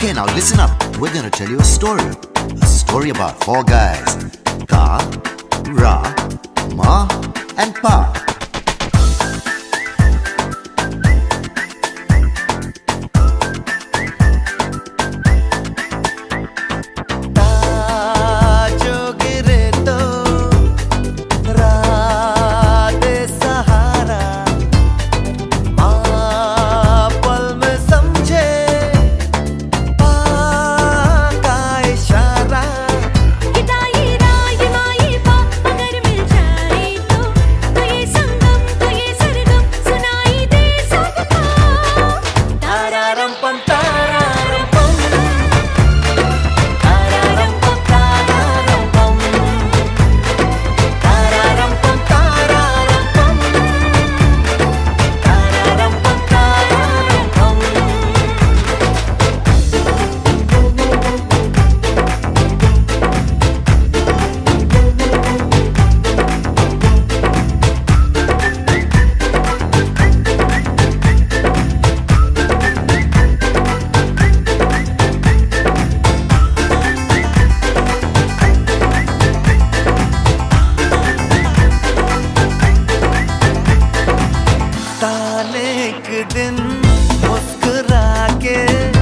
Okay, now listen up. We're gonna tell you a story. A story about four guys. Ka, Ra, Ma, and Pa. एक दिन मुस्कुरा के